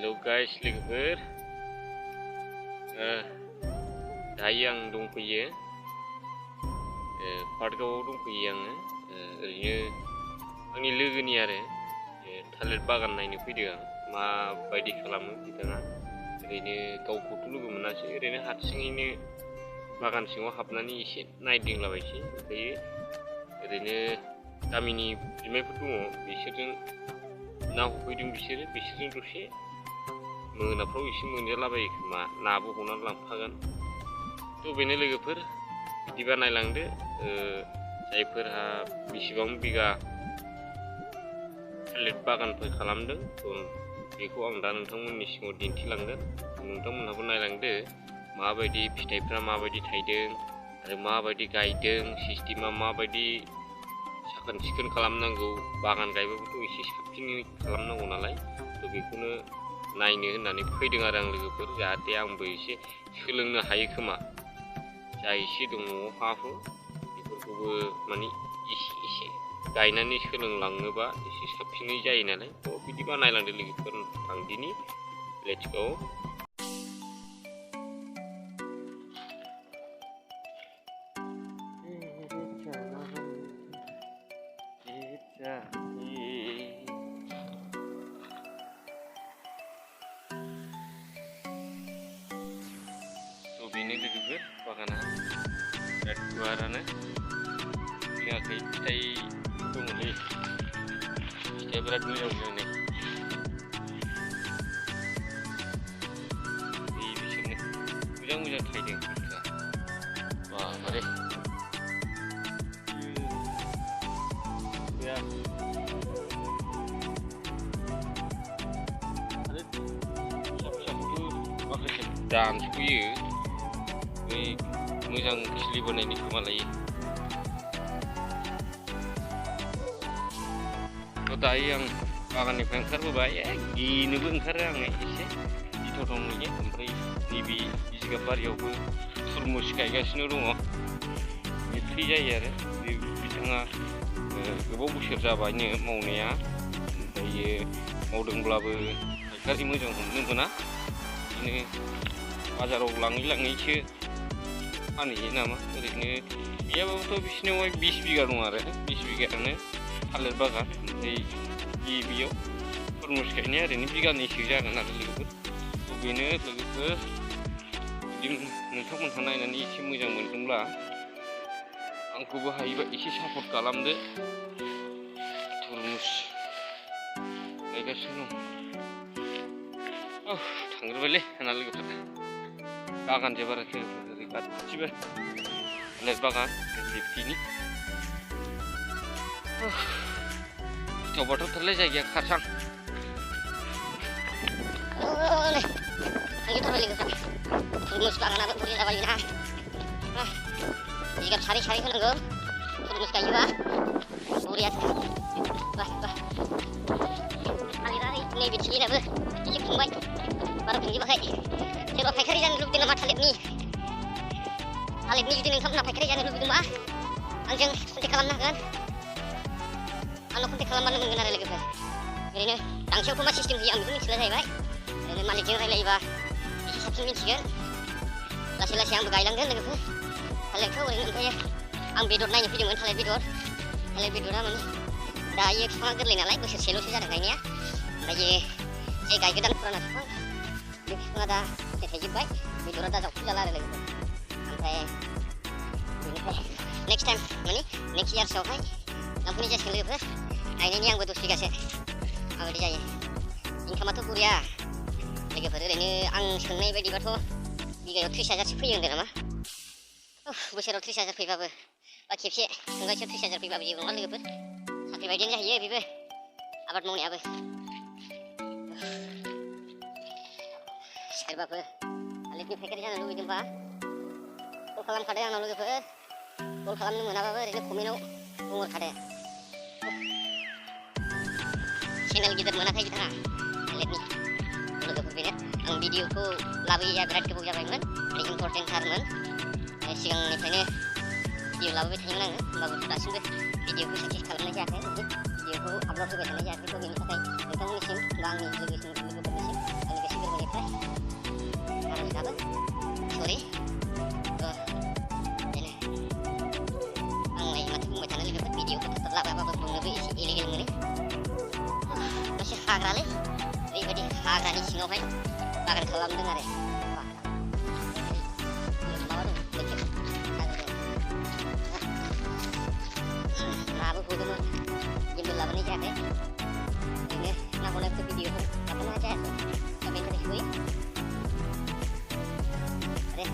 Halo guys, logoफोर दायो आं दंफैयो पार्कआव दंफैयो आङो ओरैनो आंनि लोगोनि आरो थालिर बागान नायनो फैदों आं माबायदि खालामो बिथाङा ओरैनो गावखौथ' लोगो मोनासै ओरैनो हारसिङैनो बागान सिङाव हाबनानै एसे नायदिंलाबायसै ओमफ्राय ओरैनो गामिनि बिमायफोर दङ बिसोरजों ना हमफैदों बिसोरजों दसे मोनाफ्राव एसे मोनजालाबायो खोमा नाबो हमनानै लांफागोन थ' बेनो लोगोफोर बिदिबा नायलांदो जायफोरहा बेसेबां बिगा थालिर बागानफोर खालामदों बेखौ आं दा नोंथांमोननि सिगाङाव दिन्थिलांगोन नोंथांमोनहाबो नायलांदो माबायदि फिथाइफ्रा माबायदि थायदों आरो माबायदि गायदों सिस्टेमा माबायदि साखोन सिखोन खालामनांगौ बागान गायबाबोथ' एसे साबसिनै खालामनांगौ नालाय थ' बेखौनो नायनो होननानै फैदों आरो आं लोगोफोर जाहाथे आंबो एसे सोलोंनो हायो खोमा जा एसे दङ हा हु बेफोरखौबो माने एसे गायनानै सोलोंलाङोबा एसे साबसिनै जायो नालाय थ' बिदिबा नायलांदो लोगोफोर आं दिनै लेट्स गो बेनो लोगोफोर बागाना बिराद गुवारानो जोङाखै फिथाइ दङलै फिथाइया बिराद मोजां मोजां बिसोरनो मोजां थायदों बुस्थुआ बाबारे आरो फिसा फिसाखौथ' माखासे दानस'यो मोजां खिलिबोनायनि खोमा लायो थ' दायो आं बागाननिफ्राय ओंखारबोबाय गिनोबो ओंखारो आङो एसे गिथावथाव नुयो ओमफ्राय नैबे जिगाब बारियावबो तुरमुस गायगासिनो दङ बिफ्रि जायो आरो बिथाङा गोबाव बोसोर जाबायनो मावनाया ओमफ्रायो मावदोंब्लाबो फायखारि मोजां हमनो मोना बिदिनो बाजाराव लाङैसो फानहैयो नामा ओरैनो गैयाबाबोथ' बिसिनावहाय 20 बिगा दं आरो 20 बिगायानो थालिर बागान ओमफ्राय बेयाव तुरमुस गायनाया ओरैनो बिगानैसो जागोन आरो लोगोफोर थ' बेनो लोगोफोर जुदि नोंथांमोनहा नायनानै एसे मोजां मोनदोंब्ला आंखौबो हायोबा एसे सापर्ट खालामदो तुरमुस गायगासिनो दं थांग्रोबायलै आंना लोगोफोर बागान जोबाराखै गासिबो थालिर बागान बिफ्रिनि गिथावबाथ' थारलाय जायगाया खारसां तुरमुस बागानाबो बुरजा जाबायना जिगाब सारै होनांगौ तुरमुस गायोबा बुरियासो थालिरा नैबे थिलिनाबो एसे खुंबाय बारा खुंजोबाखै सोरबा फायखारि जानो लुबैदों नामा थालिरनि जुदि नोंथांमोनहा फायखारि जानो लुबैदोंबा आंजों कन्टेक्ट खालामनो हागोन आंनाव कन्टेक्ट खालामबानो मोनगोन आरो लोगोफोर ओरैनो गांसेयावथ' मा सिस्टेम होयो आं बेखौ मिथिला जाहैबाय ओरैनो मालिकजों रायलायोबा एसे साबसिन मिथिगोन लासै आंबो गायलांगोन लोगोफोर थालिरखौ ओरैनो ओमफ्राय आं बेदर नायनो फैदोंमोन थालिर बेदरा माने दायो बिफाङा गोरलै नालाय बोसोरसेल'सो जादों गायनाया ओमफ्राय जे गायगोदान फुराना बिफां बे बिफाङा दा फिथाइ थायजोब्बाय बेदरा दा जावखुजाला आरो लोगोफोर ओमफ्राय बेनिफ्राय नेक्स्ट टाइम माने नेक्स्ट इयार्सआवहाय लांफैनाय जासिगोन लोगोफोर गायनायनि आंबो 10 बिगासो माबायदि जायो इनकामाथ' बुरिया लोगोफोर ओरैनो आं सोंनाय बायदिबाथ' बिगायाव 30,000सो फैयो होनदों नामा बोसोराव 30,000 फैबाबो बा खेबसे सोंगासेयाव 30,000 फैबाबो जेबो नङा लोगोफोर साख्रि बायदियानो जाहैयो बेबो आबाद मावनायाबो सोरबाफोर थालिरनि फायखारि जानो लुबैदोंबा कल खालामखादो आंनाव लोगोफोर कल खालामनो मोनाबाबो ओरैनो कमेन्टआव बुंहरखादो चेनेल गिदिर मोनाखै बिथाङा थालिरनि लोगोफोर बेनो आं भिडिअखौ लाबोयैया बिराद गोबाव जाबायमोन आरो इम्परटेन्टथारमोन सिगांनिफ्रायनो भिडिअ लाबोबाय थायोमोन आङो होमबाबो दासिमबो भिडिअखौ साक्सेस खालामनाय जायाखै भिडिअखौ आपल'ड होबाय थानाय जायाखै थ' बेनि थाखाय नोंथांमोननिसिम बा आंनि लोगोफोरनिसिम आंनि apa? Sorry. Ini. Ang may mati mo channel ko video ko tatla ba ba bung nabi isi illegal ngani. Masih hagrale. Ribadi hagrani singo hai. Agar kalam dengar ya. Wah. Mau dong, becek. Nah, aku kudu jemput lawan ini jahe. Ini nak boleh ke video tu. Apa nak jahe? Kami tadi kui. Ada.